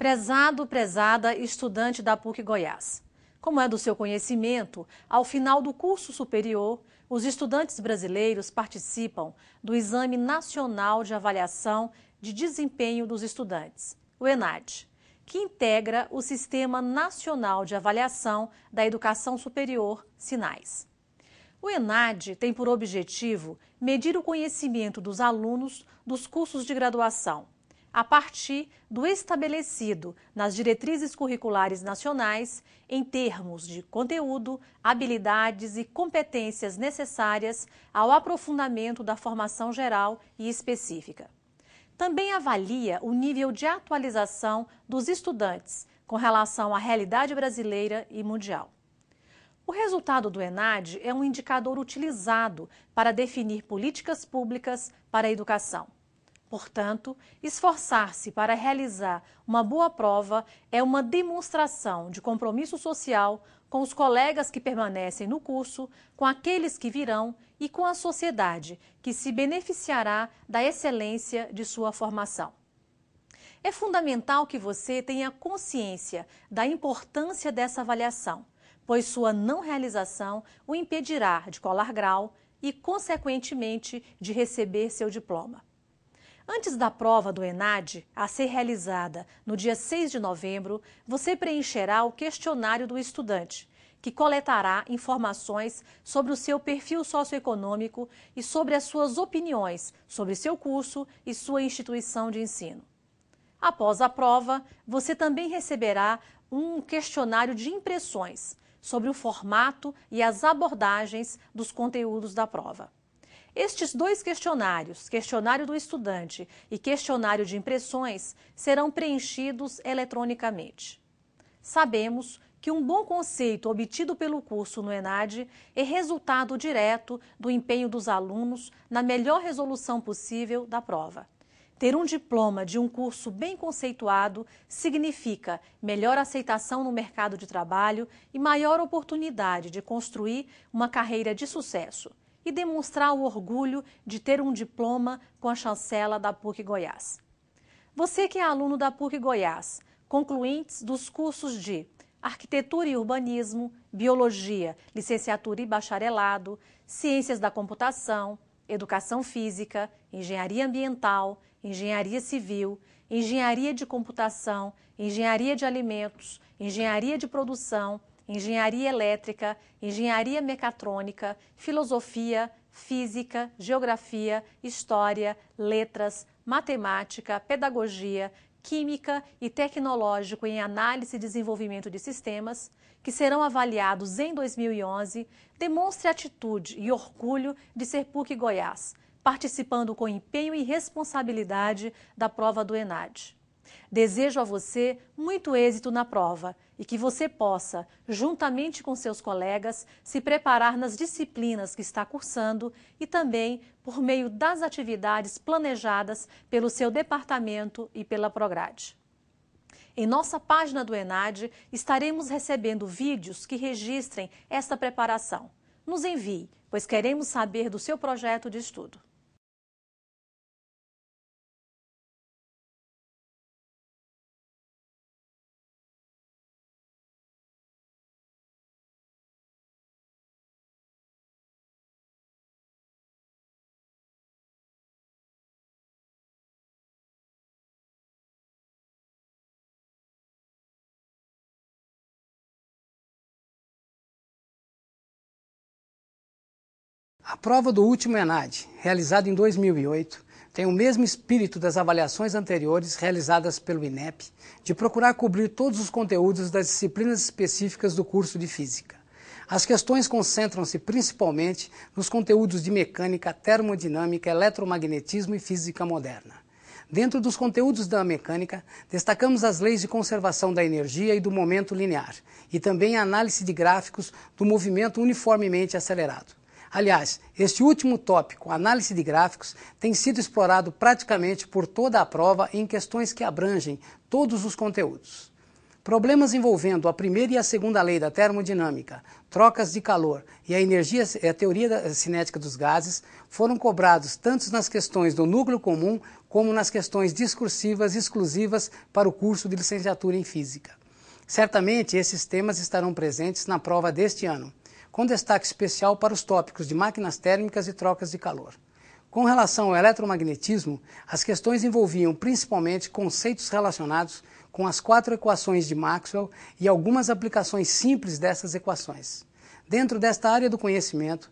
Prezado, prezada estudante da PUC Goiás. Como é do seu conhecimento, ao final do curso superior, os estudantes brasileiros participam do Exame Nacional de Avaliação de Desempenho dos Estudantes, o ENAD, que integra o Sistema Nacional de Avaliação da Educação Superior, SINAES. O ENAD tem por objetivo medir o conhecimento dos alunos dos cursos de graduação, a partir do estabelecido nas diretrizes curriculares nacionais em termos de conteúdo, habilidades e competências necessárias ao aprofundamento da formação geral e específica. Também avalia o nível de atualização dos estudantes com relação à realidade brasileira e mundial. O resultado do ENAD é um indicador utilizado para definir políticas públicas para a educação. Portanto, esforçar-se para realizar uma boa prova é uma demonstração de compromisso social com os colegas que permanecem no curso, com aqueles que virão e com a sociedade, que se beneficiará da excelência de sua formação. É fundamental que você tenha consciência da importância dessa avaliação, pois sua não realização o impedirá de colar grau e, consequentemente, de receber seu diploma. Antes da prova do ENAD, a ser realizada no dia 6 de novembro, você preencherá o questionário do estudante, que coletará informações sobre o seu perfil socioeconômico e sobre as suas opiniões sobre seu curso e sua instituição de ensino. Após a prova, você também receberá um questionário de impressões sobre o formato e as abordagens dos conteúdos da prova. Estes dois questionários, questionário do estudante e questionário de impressões, serão preenchidos eletronicamente. Sabemos que um bom conceito obtido pelo curso no ENAD é resultado direto do empenho dos alunos na melhor resolução possível da prova. Ter um diploma de um curso bem conceituado significa melhor aceitação no mercado de trabalho e maior oportunidade de construir uma carreira de sucesso e demonstrar o orgulho de ter um diploma com a chancela da PUC Goiás. Você que é aluno da PUC Goiás, concluintes dos cursos de Arquitetura e Urbanismo, Biologia, Licenciatura e Bacharelado, Ciências da Computação, Educação Física, Engenharia Ambiental, Engenharia Civil, Engenharia de Computação, Engenharia de Alimentos, Engenharia de Produção, Engenharia Elétrica, Engenharia Mecatrônica, Filosofia, Física, Geografia, História, Letras, Matemática, Pedagogia, Química e Tecnológico em Análise e Desenvolvimento de Sistemas, que serão avaliados em 2011, demonstre atitude e orgulho de ser PUC Goiás, participando com empenho e responsabilidade da prova do ENAD. Desejo a você muito êxito na prova e que você possa, juntamente com seus colegas, se preparar nas disciplinas que está cursando e também por meio das atividades planejadas pelo seu departamento e pela Prograde. Em nossa página do ENAD estaremos recebendo vídeos que registrem esta preparação. Nos envie, pois queremos saber do seu projeto de estudo. A prova do último ENAD, realizada em 2008, tem o mesmo espírito das avaliações anteriores realizadas pelo INEP, de procurar cobrir todos os conteúdos das disciplinas específicas do curso de Física. As questões concentram-se principalmente nos conteúdos de mecânica, termodinâmica, eletromagnetismo e física moderna. Dentro dos conteúdos da mecânica, destacamos as leis de conservação da energia e do momento linear, e também a análise de gráficos do movimento uniformemente acelerado. Aliás, este último tópico, análise de gráficos, tem sido explorado praticamente por toda a prova em questões que abrangem todos os conteúdos. Problemas envolvendo a primeira e a segunda lei da termodinâmica, trocas de calor e a teoria cinética dos gases foram cobrados tanto nas questões do núcleo comum como nas questões discursivas exclusivas para o curso de licenciatura em Física. Certamente esses temas estarão presentes na prova deste ano, com destaque especial para os tópicos de máquinas térmicas e trocas de calor. Com relação ao eletromagnetismo, as questões envolviam principalmente conceitos relacionados com as 4 equações de Maxwell e algumas aplicações simples dessas equações. Dentro desta área do conhecimento,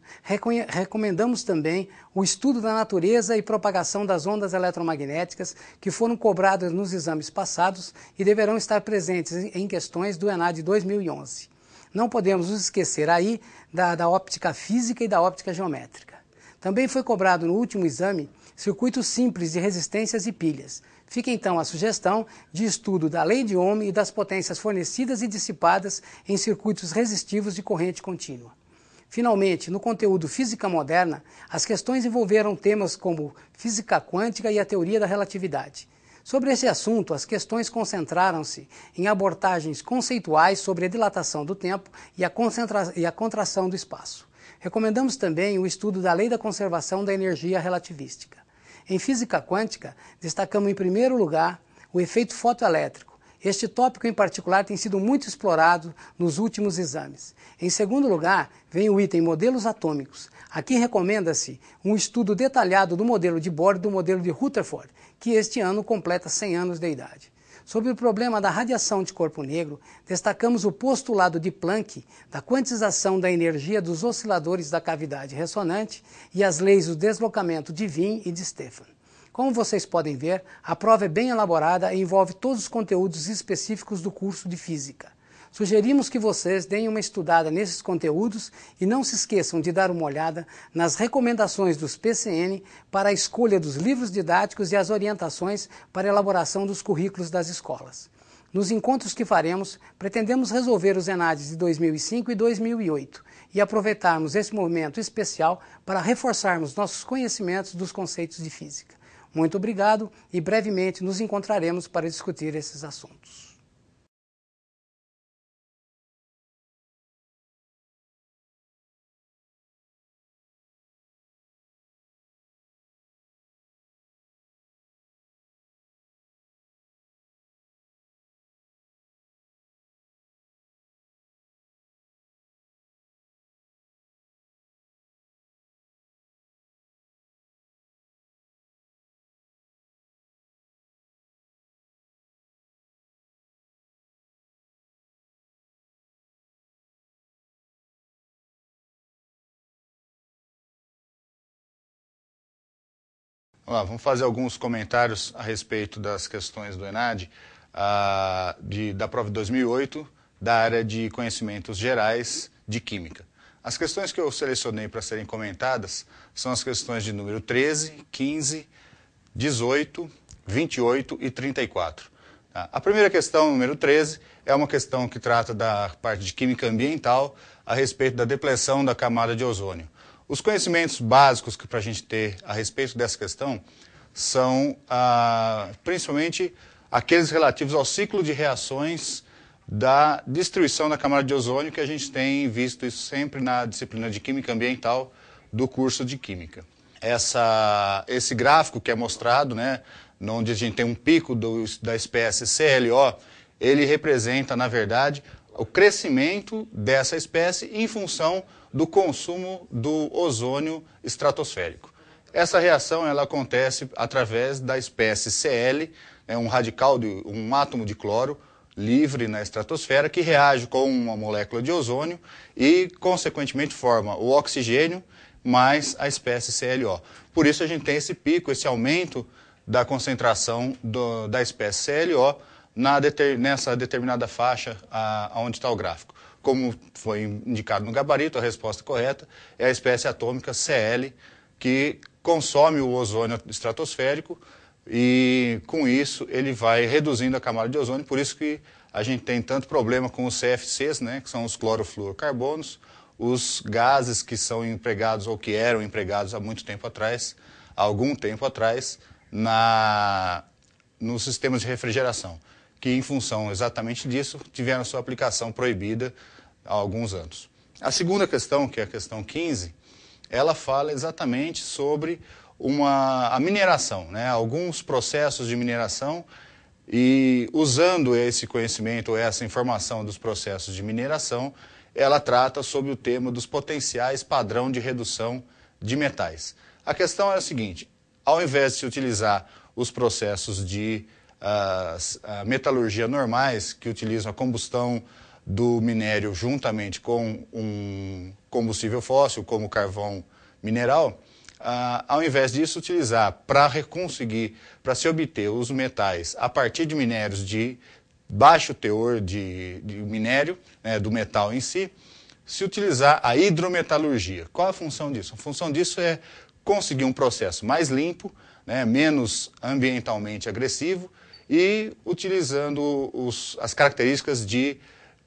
recomendamos também o estudo da natureza e propagação das ondas eletromagnéticas que foram cobradas nos exames passados e deverão estar presentes em questões do ENAD 2011. Não podemos nos esquecer aí da óptica física e da óptica geométrica. Também foi cobrado no último exame circuitos simples de resistências e pilhas. Fica então a sugestão de estudo da lei de Ohm e das potências fornecidas e dissipadas em circuitos resistivos de corrente contínua. Finalmente, no conteúdo Física Moderna, as questões envolveram temas como física quântica e a teoria da relatividade. Sobre esse assunto, as questões concentraram-se em abordagens conceituais sobre a dilatação do tempo e a contração do espaço. Recomendamos também o estudo da lei da conservação da energia relativística. Em física quântica, destacamos em primeiro lugar o efeito fotoelétrico. Este tópico em particular tem sido muito explorado nos últimos exames. Em segundo lugar, vem o item modelos atômicos. Aqui recomenda-se um estudo detalhado do modelo de Bohr e do modelo de Rutherford, que este ano completa 100 anos de idade. Sobre o problema da radiação de corpo negro, destacamos o postulado de Planck da quantização da energia dos osciladores da cavidade ressonante e as leis do deslocamento de Wien e de Stefan. Como vocês podem ver, a prova é bem elaborada e envolve todos os conteúdos específicos do curso de Física. Sugerimos que vocês deem uma estudada nesses conteúdos e não se esqueçam de dar uma olhada nas recomendações dos PCN para a escolha dos livros didáticos e as orientações para a elaboração dos currículos das escolas. Nos encontros que faremos, pretendemos resolver os ENADs de 2005 e 2008 e aproveitarmos esse momento especial para reforçarmos nossos conhecimentos dos conceitos de física. Muito obrigado e brevemente nos encontraremos para discutir esses assuntos. Vamos fazer alguns comentários a respeito das questões do ENAD da prova de 2008, da área de conhecimentos gerais de Química. As questões que eu selecionei para serem comentadas são as questões de número 13, 15, 18, 28 e 34. A primeira questão, número 13, é uma questão que trata da parte de Química Ambiental a respeito da depleção da camada de ozônio. Os conhecimentos básicos que para a gente ter a respeito dessa questão são principalmente aqueles relativos ao ciclo de reações da destruição da camada de ozônio, que a gente tem visto isso sempre na disciplina de Química Ambiental do curso de Química. Esse gráfico que é mostrado, né, onde a gente tem um pico da espécie CLO, ele representa, na verdade, o crescimento dessa espécie em função do consumo do ozônio estratosférico. Essa reação ela acontece através da espécie Cl, um átomo de cloro livre na estratosfera que reage com uma molécula de ozônio e, consequentemente, forma o oxigênio mais a espécie CLO. Por isso a gente tem esse pico, esse aumento da concentração da espécie CLO nessa determinada faixa onde está o gráfico. Como foi indicado no gabarito, a resposta correta é a espécie atômica Cl, que consome o ozônio estratosférico e, com isso, ele vai reduzindo a camada de ozônio. Por isso que a gente tem tanto problema com os CFCs, né, que são os clorofluorocarbonos, os gases que são empregados ou que eram empregados há algum tempo atrás, nos sistemas de refrigeração, que, em função exatamente disso, tiveram sua aplicação proibida há alguns anos. A segunda questão, que é a questão 15, ela fala exatamente sobre a mineração, né? Alguns processos de mineração, e usando esse conhecimento, essa informação dos processos de mineração, ela trata sobre o tema dos potenciais padrão de redução de metais. A questão é a seguinte: ao invés de se utilizar os processos de metalurgia normais, que utilizam a combustão do minério juntamente com um combustível fóssil, como o carvão mineral, ao invés disso, utilizar para se obter os metais a partir de minérios de baixo teor de minério, né, do metal em si, se utilizar a hidrometalurgia. Qual a função disso? A função disso é conseguir um processo mais limpo, né, menos ambientalmente agressivo e utilizando as características de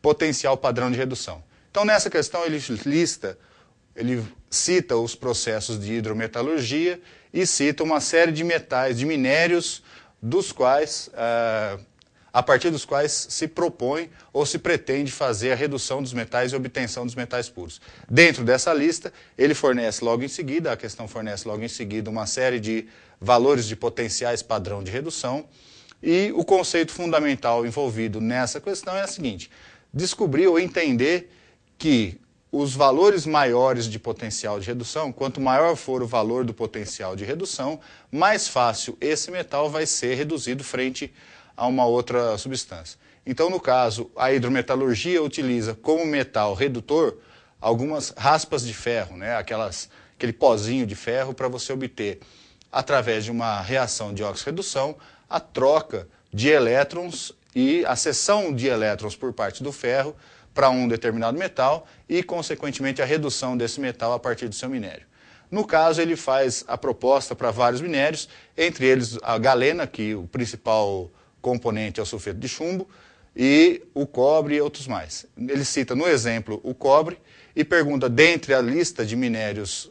potencial padrão de redução. Então, nessa questão, ele cita os processos de hidrometalurgia e cita uma série de metais, de minérios, a partir dos quais se propõe ou se pretende fazer a redução dos metais e obtenção dos metais puros. Dentro dessa lista, ele fornece logo em seguida, a questão fornece logo em seguida uma série de valores de potenciais padrão de redução, e o conceito fundamental envolvido nessa questão é o seguinte: descobrir ou entender que os valores maiores de potencial de redução, quanto maior for o valor do potencial de redução, mais fácil esse metal vai ser reduzido frente a uma outra substância. Então, no caso, a hidrometalurgia utiliza como metal redutor algumas raspas de ferro, né? Aquele pozinho de ferro para você obter, através de uma reação de óxido-redução, a troca de elétrons e a cessão de elétrons por parte do ferro para um determinado metal e, consequentemente, a redução desse metal a partir do seu minério. No caso, ele faz a proposta para vários minérios, entre eles a galena, que o principal componente é o sulfeto de chumbo, e o cobre e outros mais. Ele cita no exemplo o cobre e pergunta, dentre a lista de minérios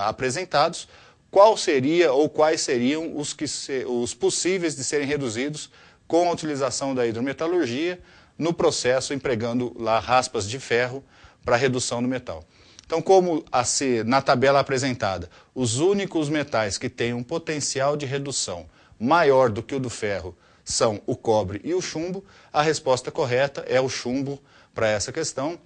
apresentados, qual seria ou quais seriam os possíveis de serem reduzidos com a utilização da hidrometalurgia no processo empregando lá raspas de ferro para redução do metal. Então, como na tabela apresentada, os únicos metais que têm um potencial de redução maior do que o do ferro são o cobre e o chumbo, a resposta correta é o chumbo para essa questão,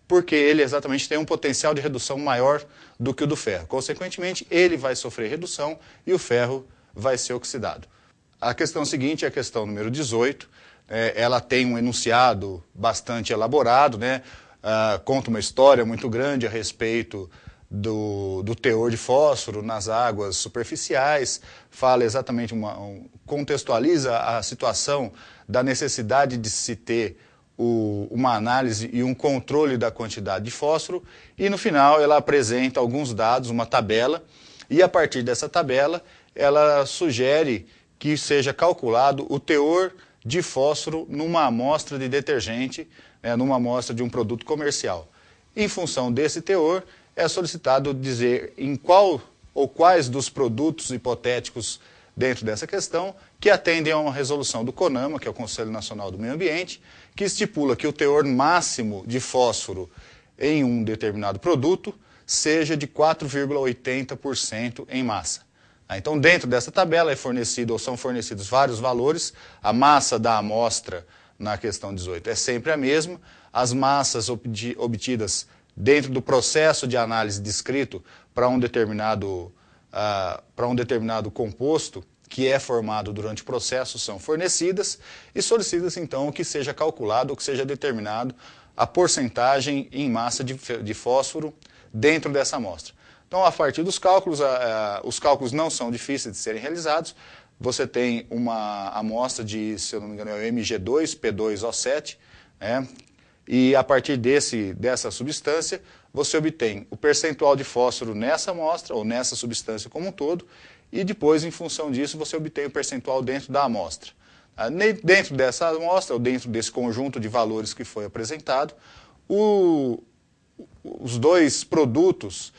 porque ele exatamente tem um potencial de redução maior do que o do ferro. Consequentemente, ele vai sofrer redução e o ferro vai ser oxidado. A questão seguinte é a questão número 18. Ela tem um enunciado bastante elaborado, né? Conta uma história muito grande a respeito do teor de fósforo nas águas superficiais, fala exatamente, contextualiza a situação da necessidade de se ter uma análise e um controle da quantidade de fósforo, e no final ela apresenta alguns dados, uma tabela, e a partir dessa tabela ela sugere que seja calculado o teor de fósforo numa amostra de detergente, numa amostra de um produto comercial. Em função desse teor, é solicitado dizer em qual ou quais dos produtos hipotéticos dentro dessa questão que atendem a uma resolução do CONAMA, que é o Conselho Nacional do Meio Ambiente, que estipula que o teor máximo de fósforo em um determinado produto seja de 4,80% em massa. Então, dentro dessa tabela são fornecidos vários valores. A massa da amostra na questão 18 é sempre a mesma. As massas obtidas dentro do processo de análise descrito para um determinado composto que é formado durante o processo são fornecidas e solicita-se então que seja calculado ou que seja determinado a porcentagem em massa de fósforo dentro dessa amostra. Então, a partir dos cálculos, os cálculos não são difíceis de serem realizados. Você tem uma amostra de, se eu não me engano, é o Mg2P2O7, né? E a partir dessa substância, você obtém o percentual de fósforo nessa amostra, ou nessa substância como um todo, e depois, em função disso, você obtém o percentual dentro da amostra. Dentro dessa amostra, ou dentro desse conjunto de valores que foi apresentado, os dois produtos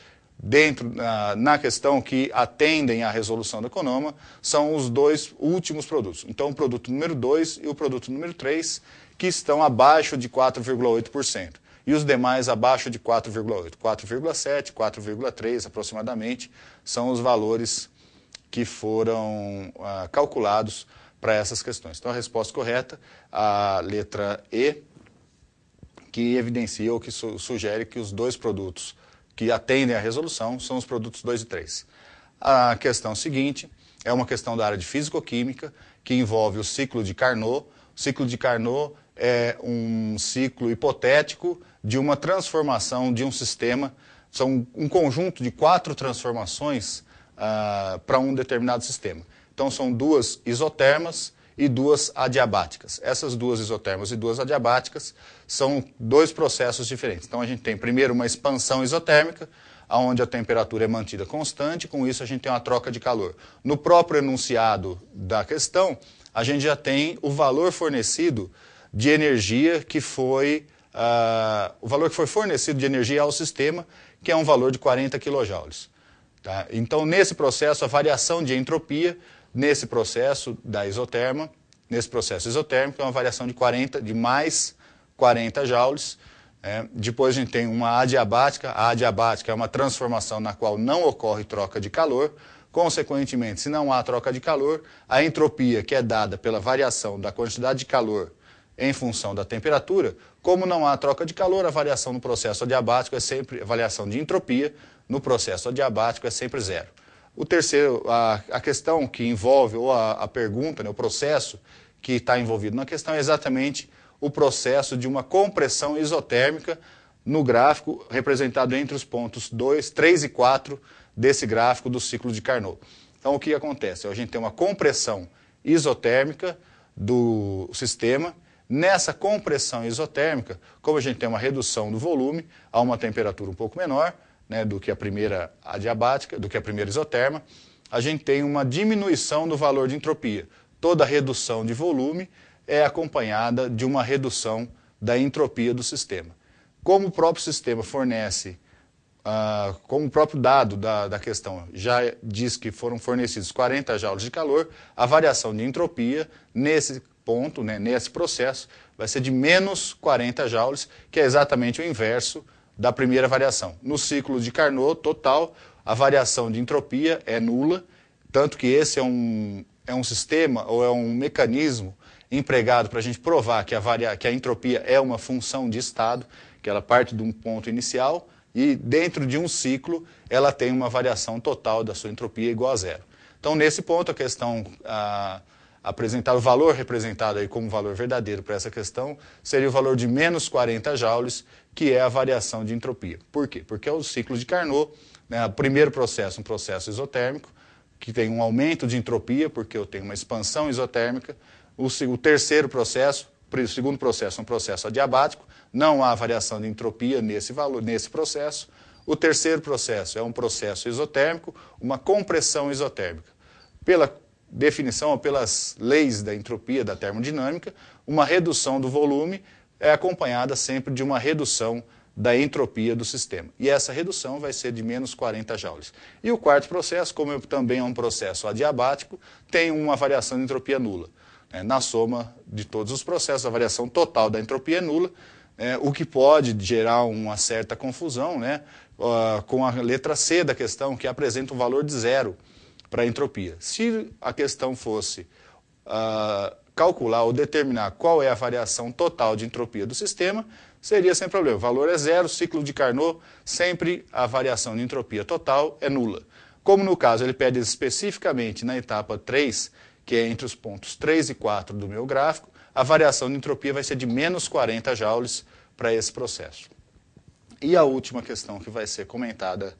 na questão que atendem à resolução da CONAMA são os dois últimos produtos. Então, o produto número 2 e o produto número 3, que estão abaixo de 4,8%. e os demais abaixo de 4,8. 4,7, 4,3 aproximadamente são os valores que foram calculados para essas questões. Então a resposta correta, a letra E, que evidencia ou que sugere que os dois produtos que atendem à resolução são os produtos 2 e 3. A questão seguinte é uma questão da área de físico-química, que envolve o ciclo de Carnot. O ciclo de Carnot é um ciclo hipotético de uma transformação de um sistema. São um conjunto de 4 transformações para um determinado sistema. Então são 2 isotermas e 2 adiabáticas. Essas 2 isotermas e 2 adiabáticas são 2 processos diferentes. Então a gente tem primeiro uma expansão isotérmica, onde a temperatura é mantida constante, com isso a gente tem uma troca de calor. No próprio enunciado da questão, a gente já tem o valor fornecido de energia que foi, o valor que foi fornecido de energia ao sistema, que é um valor de 40 kJ. Tá? Então nesse processo, a variação de entropia, nesse processo da isoterma, nesse processo isotérmico, é uma variação de mais 40 joules. Depois a gente tem uma adiabática. A adiabática é uma transformação na qual não ocorre troca de calor. Consequentemente, se não há troca de calor, a entropia, que é dada pela variação da quantidade de calor em função da temperatura, como não há troca de calor, a variação no processo adiabático é sempre, a variação de entropia no processo adiabático é sempre zero. O terceiro, a questão que envolve, ou a pergunta, né, o processo que está envolvido na questão é exatamente o processo de uma compressão isotérmica no gráfico representado entre os pontos 2, 3 e 4 desse gráfico do ciclo de Carnot. Então o que acontece? A gente tem uma compressão isotérmica do sistema. Nessa compressão isotérmica, como a gente tem uma redução do volume a uma temperatura um pouco menor, né, do que a primeira adiabática, do que a primeira isoterma, a gente tem uma diminuição do valor de entropia. Toda redução de volume é acompanhada de uma redução da entropia do sistema. Como o próprio sistema fornece, como o próprio dado da questão já diz que foram fornecidos 40 joules de calor, a variação de entropia nesse ponto, né, nesse processo, vai ser de menos 40 joules, que é exatamente o inverso da primeira variação. No ciclo de Carnot total, a variação de entropia é nula, tanto que esse é um sistema ou é um mecanismo empregado para a gente provar que a entropia é uma função de estado, que ela parte de um ponto inicial e dentro de um ciclo ela tem uma variação total da sua entropia igual a zero. Então nesse ponto a questão apresentar o valor representado aí como valor verdadeiro para essa questão seria o valor de menos 40 joules, que é a variação de entropia. Por quê? Porque é o ciclo de Carnot, né, o primeiro processo, um processo isotérmico, que tem um aumento de entropia, porque eu tenho uma expansão isotérmica. O terceiro processo, o segundo processo, um processo adiabático, não há variação de entropia nesse processo. O terceiro processo é um processo isotérmico, uma compressão isotérmica. Pela definição ou pelas leis da entropia da termodinâmica, uma redução do volume é acompanhada sempre de uma redução da entropia do sistema. E essa redução vai ser de menos 40 joules. E o quarto processo, como também é um processo adiabático, tem uma variação de entropia nula. Na soma de todos os processos, a variação total da entropia é nula, o que pode gerar uma certa confusão, né, com a letra C da questão, que apresenta um valor de zero para a entropia. Se a questão fosse calcular ou determinar qual é a variação total de entropia do sistema, seria sem problema. O valor é zero, ciclo de Carnot, sempre a variação de entropia total é nula. Como no caso ele pede especificamente na etapa 3, que é entre os pontos 3 e 4 do meu gráfico, a variação de entropia vai ser de menos 40 joules para esse processo. E a última questão que vai ser comentada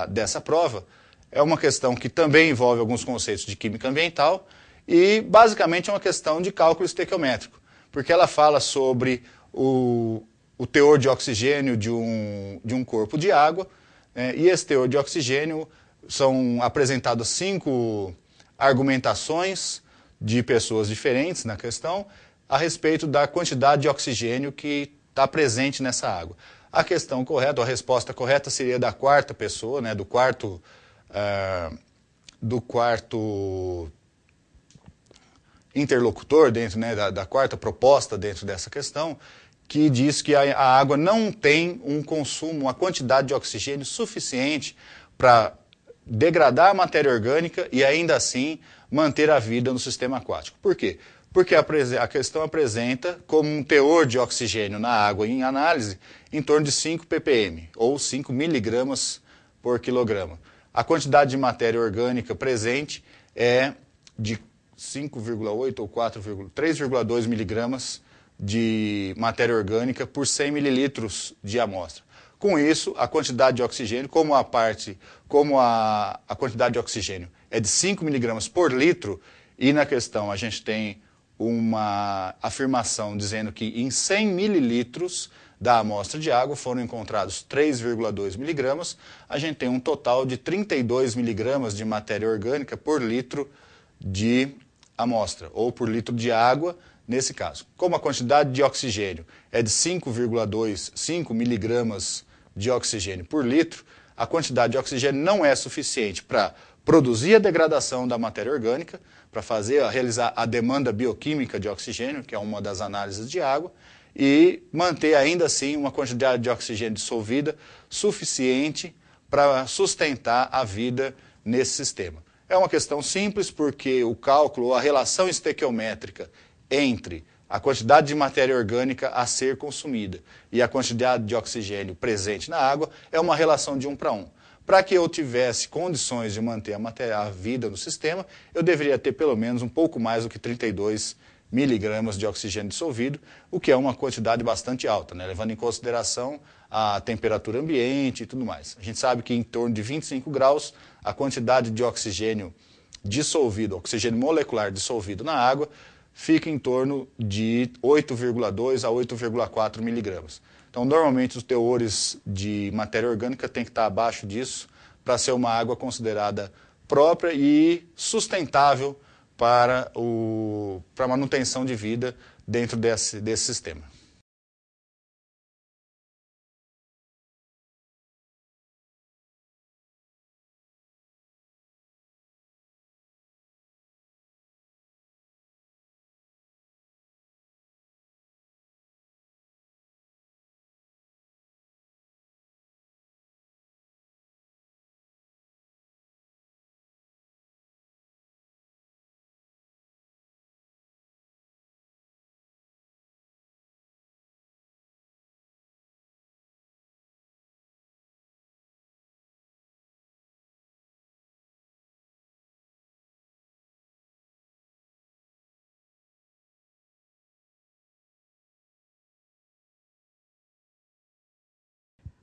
dessa prova é uma questão que também envolve alguns conceitos de química ambiental e basicamente é uma questão de cálculo estequiométrico, porque ela fala sobre o teor de oxigênio de um corpo de água, né, e esse teor de oxigênio são apresentadas 5 argumentações de pessoas diferentes na questão a respeito da quantidade de oxigênio que está presente nessa água. A questão correta, a resposta correta seria da quarta pessoa, né, do quarto interlocutor dentro, né, da quarta proposta dentro dessa questão, que diz que a água não tem um consumo, uma quantidade de oxigênio suficiente para degradar a matéria orgânica e ainda assim manter a vida no sistema aquático. Por quê? Porque a questão apresenta como um teor de oxigênio na água em análise em torno de 5 ppm, ou 5 miligramas por quilograma. A quantidade de matéria orgânica presente é de 5,8 ou 3,2 miligramas de matéria orgânica por 100 mililitros de amostra. Com isso, a quantidade de oxigênio, como a quantidade de oxigênio é de 5 miligramas por litro, e na questão a gente tem uma afirmação dizendo que em 100 mililitros da amostra de água foram encontrados 3,2 miligramas, a gente tem um total de 32 miligramas de matéria orgânica por litro de amostra, ou por litro de água, nesse caso. Como a quantidade de oxigênio é de 5 miligramas de oxigênio por litro, a quantidade de oxigênio não é suficiente para produzir a degradação da matéria orgânica, para realizar a demanda bioquímica de oxigênio, que é uma das análises de água, e manter ainda assim uma quantidade de oxigênio dissolvida suficiente para sustentar a vida nesse sistema. É uma questão simples porque o cálculo, a relação estequiométrica entre a quantidade de matéria orgânica a ser consumida e a quantidade de oxigênio presente na água é uma relação de 1 para 1. Para que eu tivesse condições de manter a vida no sistema, eu deveria ter pelo menos um pouco mais do que 32 miligramas de oxigênio dissolvido, o que é uma quantidade bastante alta, né? Levando em consideração a temperatura ambiente e tudo mais. A gente sabe que em torno de 25 graus, a quantidade de oxigênio dissolvido, oxigênio molecular dissolvido na água, fica em torno de 8,2 a 8,4 miligramas. Então, normalmente, os teores de matéria orgânica têm que estar abaixo disso para ser uma água considerada própria e sustentável para a manutenção de vida dentro desse sistema.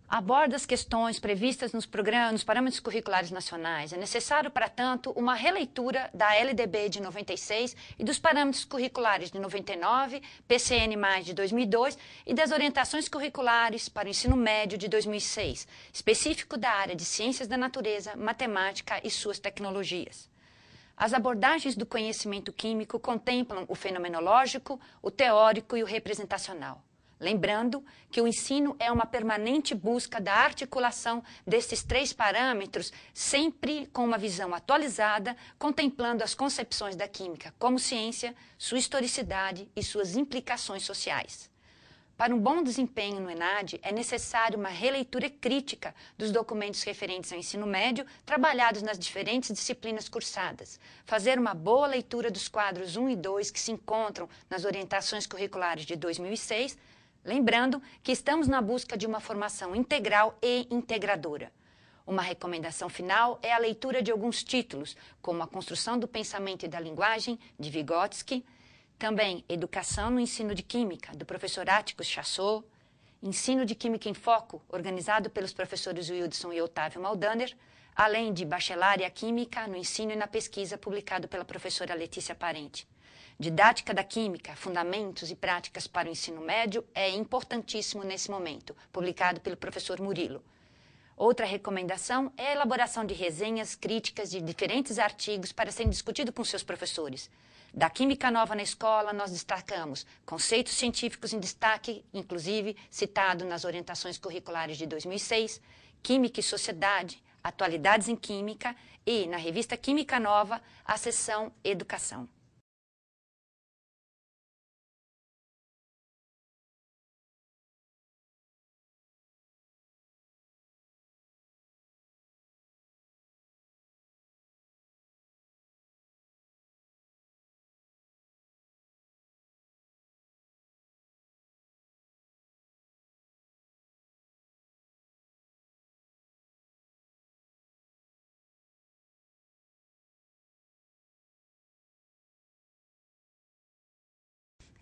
Aborda as questões previstas nos parâmetros curriculares nacionais. É necessário, para tanto, uma releitura da LDB de 96 e dos parâmetros curriculares de 99, PCN+, de 2002 e das orientações curriculares para o ensino médio de 2006, específico da área de ciências da natureza, matemática e suas tecnologias. As abordagens do conhecimento químico contemplam o fenomenológico, o teórico e o representacional. Lembrando que o ensino é uma permanente busca da articulação desses 3 parâmetros, sempre com uma visão atualizada, contemplando as concepções da química como ciência, sua historicidade e suas implicações sociais. Para um bom desempenho no ENAD, é necessário uma releitura crítica dos documentos referentes ao ensino médio, trabalhados nas diferentes disciplinas cursadas, fazer uma boa leitura dos quadros 1 e 2 que se encontram nas orientações curriculares de 2006, lembrando que estamos na busca de uma formação integral e integradora. Uma recomendação final é a leitura de alguns títulos, como A Construção do Pensamento e da Linguagem, de Vygotsky, também Educação no Ensino de Química, do professor Áticos Chassot, Ensino de Química em Foco, organizado pelos professores Wildson e Otávio Maldaner, além de Bacharelaria Química no Ensino e na Pesquisa, publicado pela professora Letícia Parente. Didática da Química, Fundamentos e Práticas para o Ensino Médio é importantíssimo nesse momento, publicado pelo professor Murilo. Outra recomendação é a elaboração de resenhas críticas de diferentes artigos para serem discutidos com seus professores. Da Química Nova na Escola, nós destacamos conceitos científicos em destaque, inclusive citado nas orientações curriculares de 2006, Química e Sociedade, Atualidades em Química e, na revista Química Nova, a seção Educação.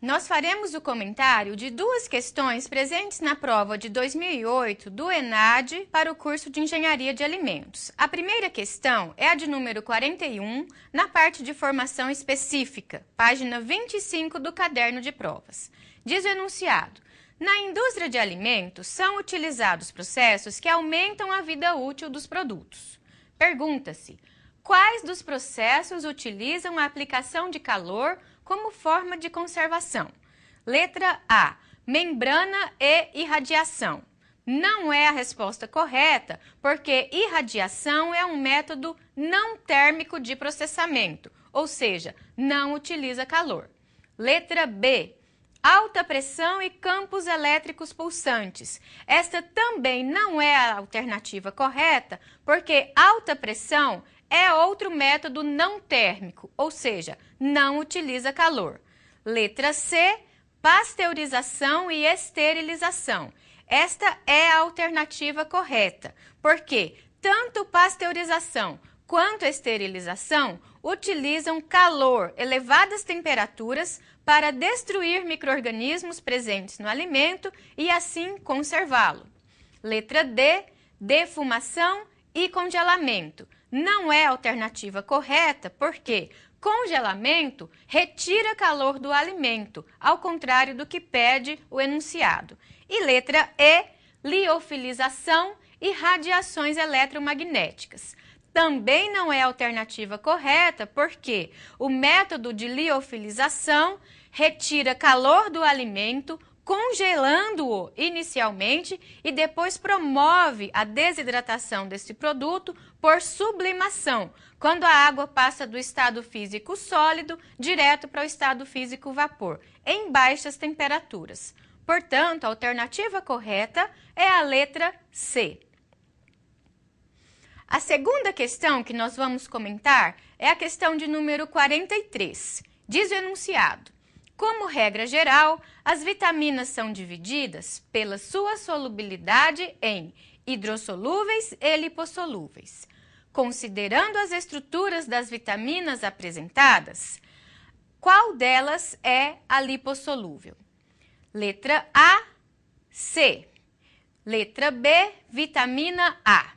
Nós faremos o comentário de duas questões presentes na prova de 2008 do ENAD para o curso de Engenharia de Alimentos. A primeira questão é a de número 41, na parte de formação específica, página 25 do caderno de provas. Diz o enunciado: na indústria de alimentos são utilizados processos que aumentam a vida útil dos produtos. Pergunta-se: quais dos processos utilizam a aplicação de calor como forma de conservação? Letra A, membrana e irradiação. Não é a resposta correta, porque irradiação é um método não térmico de processamento, ou seja, não utiliza calor. Letra B, alta pressão e campos elétricos pulsantes. Esta também não é a alternativa correta, porque alta pressão é outro método não térmico, ou seja, não utiliza calor. Letra C, pasteurização e esterilização. Esta é a alternativa correta, porque tanto pasteurização quanto esterilização utilizam calor, elevadas temperaturas, para destruir micro-organismos presentes no alimento e assim conservá-lo. Letra D, defumação e congelamento. Não é a alternativa correta, porque congelamento retira calor do alimento, ao contrário do que pede o enunciado. E letra E, liofilização e radiações eletromagnéticas. Também não é a alternativa correta, porque o método de liofilização retira calor do alimento, congelando-o inicialmente e depois promove a desidratação desse produto por sublimação, quando a água passa do estado físico sólido direto para o estado físico vapor, em baixas temperaturas. Portanto, a alternativa correta é a letra C. A segunda questão que nós vamos comentar é a questão de número 43. Diz o enunciado: como regra geral, as vitaminas são divididas pela sua solubilidade em hidrossolúveis e lipossolúveis. Considerando as estruturas das vitaminas apresentadas, qual delas é a lipossolúvel? Letra A, C. Letra B, vitamina A.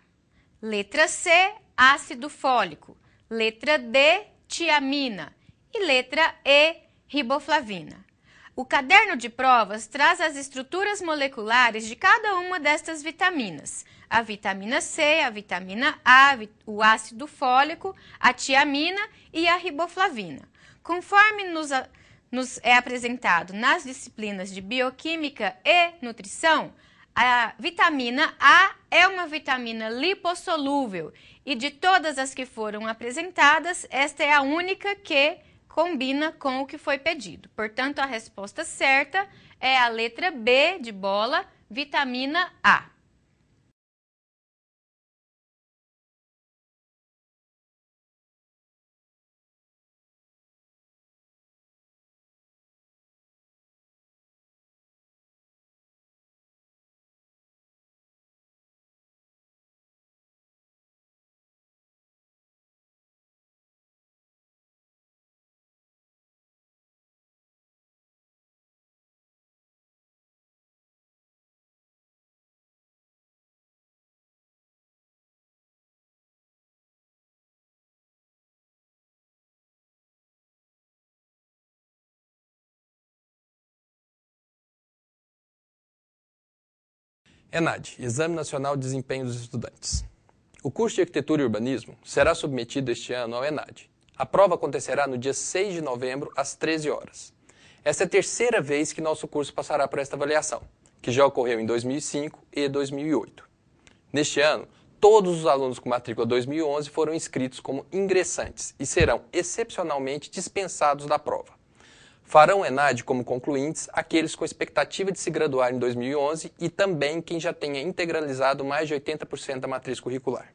Letra C, ácido fólico. Letra D, tiamina. E letra E, riboflavina. O caderno de provas traz as estruturas moleculares de cada uma destas vitaminas. A vitamina C, a vitamina A, o ácido fólico, a tiamina e a riboflavina. Conforme nos é apresentado nas disciplinas de bioquímica e nutrição, a vitamina A é uma vitamina lipossolúvel e de todas as que foram apresentadas, esta é a única que combina com o que foi pedido. Portanto, a resposta certa é a letra B de bola, vitamina A. ENAD, Exame Nacional de Desempenho dos Estudantes. O curso de Arquitetura e Urbanismo será submetido este ano ao ENAD. A prova acontecerá no dia 6 de novembro, às 13 horas. Esta é a terceira vez que nosso curso passará por esta avaliação, que já ocorreu em 2005 e 2008. Neste ano, todos os alunos com matrícula 2011 foram inscritos como ingressantes e serão excepcionalmente dispensados da prova. Farão o ENAD como concluintes aqueles com expectativa de se graduar em 2011 e também quem já tenha integralizado mais de 80% da matriz curricular.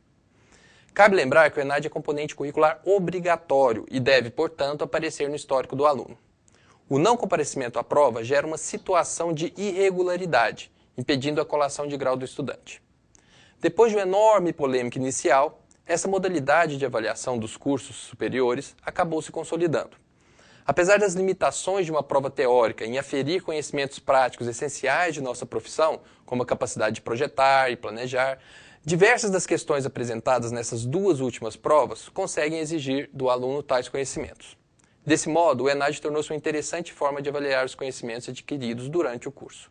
Cabe lembrar que o ENAD é componente curricular obrigatório e deve, portanto, aparecer no histórico do aluno. O não comparecimento à prova gera uma situação de irregularidade, impedindo a colação de grau do estudante. Depois de uma enorme polêmica inicial, essa modalidade de avaliação dos cursos superiores acabou se consolidando. Apesar das limitações de uma prova teórica em aferir conhecimentos práticos essenciais de nossa profissão, como a capacidade de projetar e planejar, diversas das questões apresentadas nessas duas últimas provas conseguem exigir do aluno tais conhecimentos. Desse modo, o ENAD tornou-se uma interessante forma de avaliar os conhecimentos adquiridos durante o curso.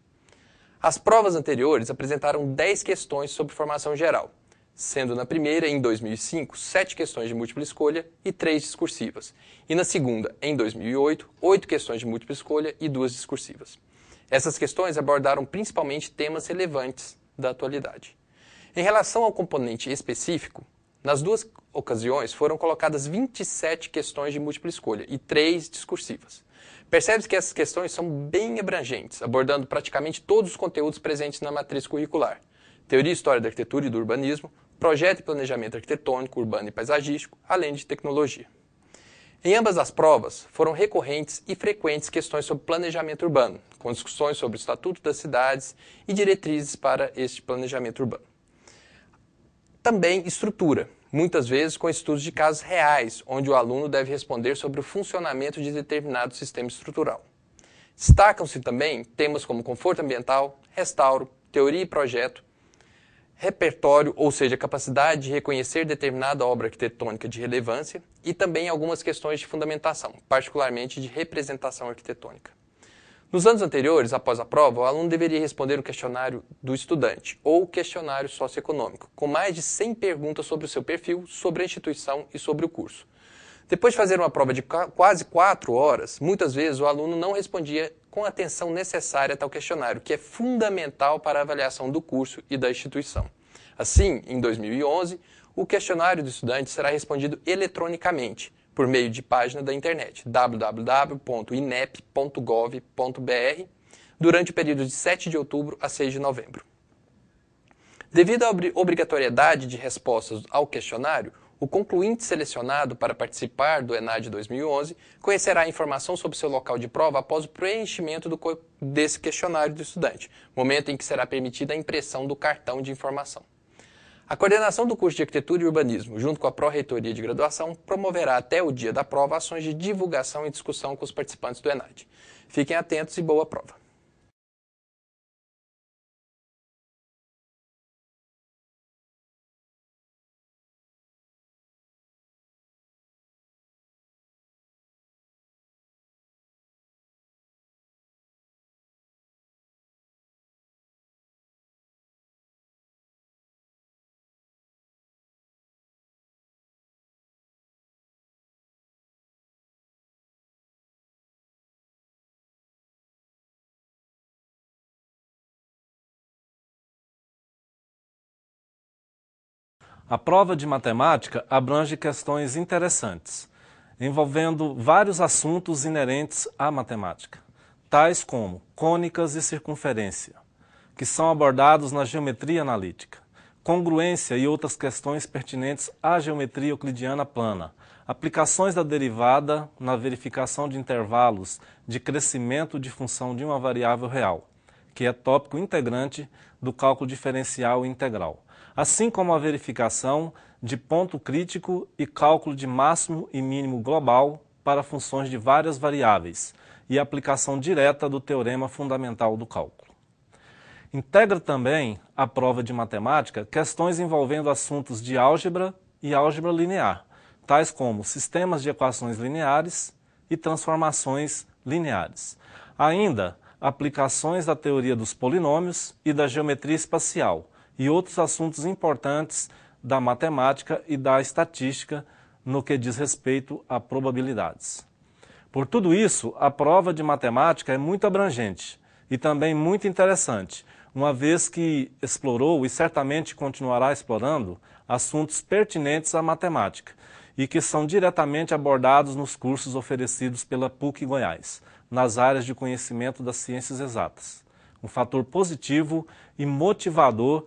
As provas anteriores apresentaram 10 questões sobre formação geral, sendo na primeira, em 2005, 7 questões de múltipla escolha e 3 discursivas, e na segunda, em 2008, 8 questões de múltipla escolha e 2 discursivas. Essas questões abordaram principalmente temas relevantes da atualidade. Em relação ao componente específico, nas duas ocasiões foram colocadas 27 questões de múltipla escolha e 3 discursivas. Percebe-se que essas questões são bem abrangentes, abordando praticamente todos os conteúdos presentes na matriz curricular: teoria e história da arquitetura e do urbanismo, projeto e planejamento arquitetônico, urbano e paisagístico, além de tecnologia. Em ambas as provas, foram recorrentes e frequentes questões sobre planejamento urbano, com discussões sobre o Estatuto das Cidades e diretrizes para este planejamento urbano. Também estrutura, muitas vezes com estudos de casos reais, onde o aluno deve responder sobre o funcionamento de determinado sistema estrutural. Destacam-se também temas como conforto ambiental, restauro, teoria e projeto, repertório, ou seja, capacidade de reconhecer determinada obra arquitetônica de relevância, e também algumas questões de fundamentação, particularmente de representação arquitetônica. Nos anos anteriores, após a prova, o aluno deveria responder o questionário do estudante, ou questionário socioeconômico, com mais de 100 perguntas sobre o seu perfil, sobre a instituição e sobre o curso. Depois de fazer uma prova de quase 4 horas, muitas vezes o aluno não respondia com a atenção necessária a tal questionário, que é fundamental para a avaliação do curso e da instituição. Assim, em 2011, o questionário do estudante será respondido eletronicamente, por meio de página da internet, www.inep.gov.br, durante o período de 7 de outubro a 6 de novembro. Devido à obrigatoriedade de respostas ao questionário, o concluinte selecionado para participar do ENAD 2011 conhecerá a informação sobre seu local de prova após o preenchimento desse questionário do estudante, momento em que será permitida a impressão do cartão de informação. A coordenação do curso de Arquitetura e Urbanismo, junto com a Pró-Reitoria de Graduação, promoverá até o dia da prova ações de divulgação e discussão com os participantes do ENAD. Fiquem atentos e boa prova! A prova de matemática abrange questões interessantes, envolvendo vários assuntos inerentes à matemática, tais como cônicas e circunferência, que são abordados na geometria analítica, congruência e outras questões pertinentes à geometria euclidiana plana, aplicações da derivada na verificação de intervalos de crescimento de função de uma variável real, que é tópico integrante do cálculo diferencial integral, assim como a verificação de ponto crítico e cálculo de máximo e mínimo global para funções de várias variáveis e a aplicação direta do teorema fundamental do cálculo. Integra também a prova de matemática questões envolvendo assuntos de álgebra e álgebra linear, tais como sistemas de equações lineares e transformações lineares. Ainda, aplicações da teoria dos polinômios e da geometria espacial, e outros assuntos importantes da matemática e da estatística no que diz respeito a probabilidades. Por tudo isso, a prova de matemática é muito abrangente e também muito interessante, uma vez que explorou e certamente continuará explorando assuntos pertinentes à matemática e que são diretamente abordados nos cursos oferecidos pela PUC Goiás, nas áreas de conhecimento das ciências exatas. Um fator positivo e motivador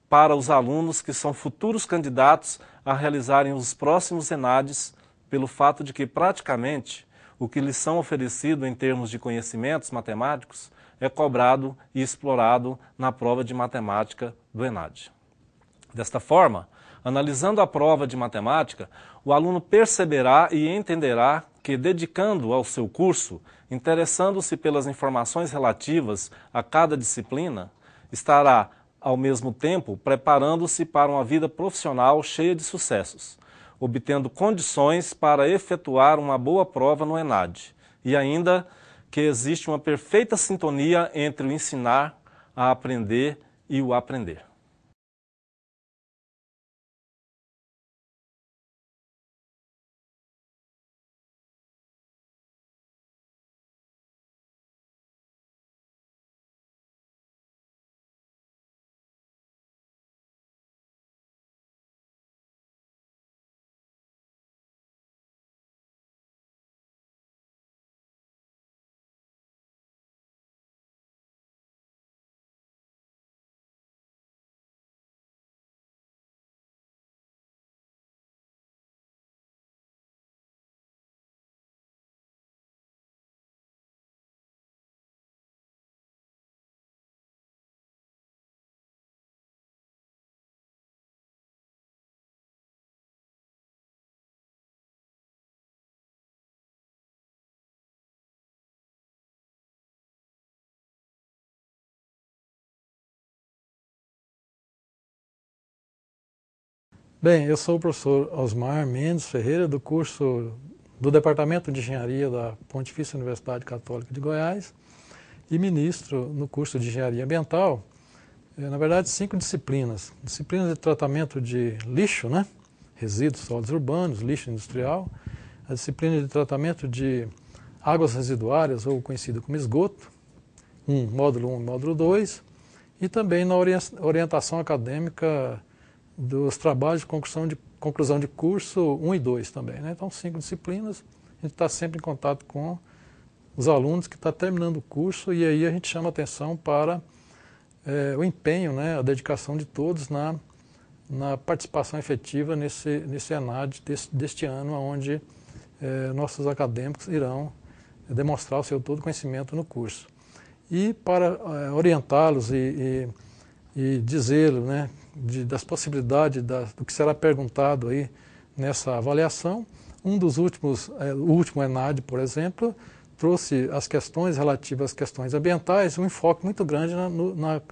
para os alunos que são futuros candidatos a realizarem os próximos ENADs, pelo fato de que praticamente o que lhes são oferecido em termos de conhecimentos matemáticos é cobrado e explorado na prova de matemática do ENAD. Desta forma, analisando a prova de matemática, o aluno perceberá e entenderá que, dedicando ao seu curso, interessando-se pelas informações relativas a cada disciplina, estará, ao mesmo tempo, preparando-se para uma vida profissional cheia de sucessos, obtendo condições para efetuar uma boa prova no ENAD, e ainda que existe uma perfeita sintonia entre o ensinar a aprender e o aprender. Bem, eu sou o professor Osmar Mendes Ferreira, do curso do Departamento de Engenharia da Pontifícia Universidade Católica de Goiás e ministro no curso de Engenharia Ambiental, na verdade 5 disciplinas. Disciplinas de tratamento de lixo, né? Resíduos sólidos urbanos, lixo industrial, a disciplina de tratamento de águas residuárias, ou conhecido como esgoto, módulo 1 e módulo 2, e também na orientação acadêmica dos trabalhos de conclusão de curso 1 e 2 também, né? Então, 5 disciplinas, a gente está sempre em contato com os alunos que estão terminando o curso e aí a gente chama atenção para o empenho, né, a dedicação de todos na participação efetiva nesse ENAD deste ano, onde nossos acadêmicos irão demonstrar o seu todo conhecimento no curso. E para orientá-los e dizer, né, das possibilidades do que será perguntado aí nessa avaliação, o último ENAD, por exemplo, trouxe as questões relativas às questões ambientais, um enfoque muito grande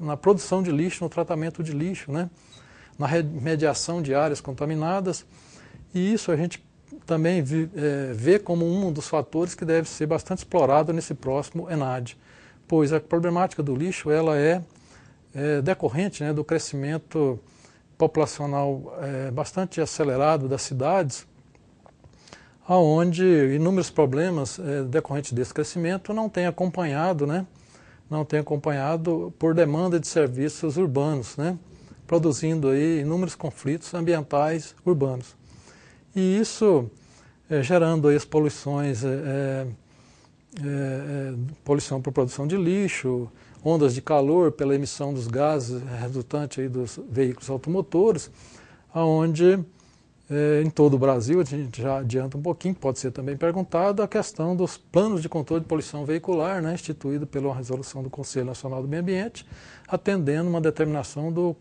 na produção de lixo, no tratamento de lixo, né, na remediação de áreas contaminadas, e isso a gente também vê como um dos fatores que deve ser bastante explorado nesse próximo ENAD, pois a problemática do lixo ela é decorrente, né, do crescimento populacional bastante acelerado das cidades, onde inúmeros problemas decorrentes desse crescimento não têm acompanhado, né, por demanda de serviços urbanos, né, produzindo aí inúmeros conflitos ambientais urbanos. E isso gerando aí as poluições, poluição por produção de lixo, ondas de calor pela emissão dos gases resultantes aí dos veículos automotores, onde em todo o Brasil, a gente já adianta um pouquinho, pode ser também perguntado, a questão dos planos de controle de poluição veicular, né, instituído pela resolução do Conselho Nacional do Meio Ambiente, atendendo uma determinação do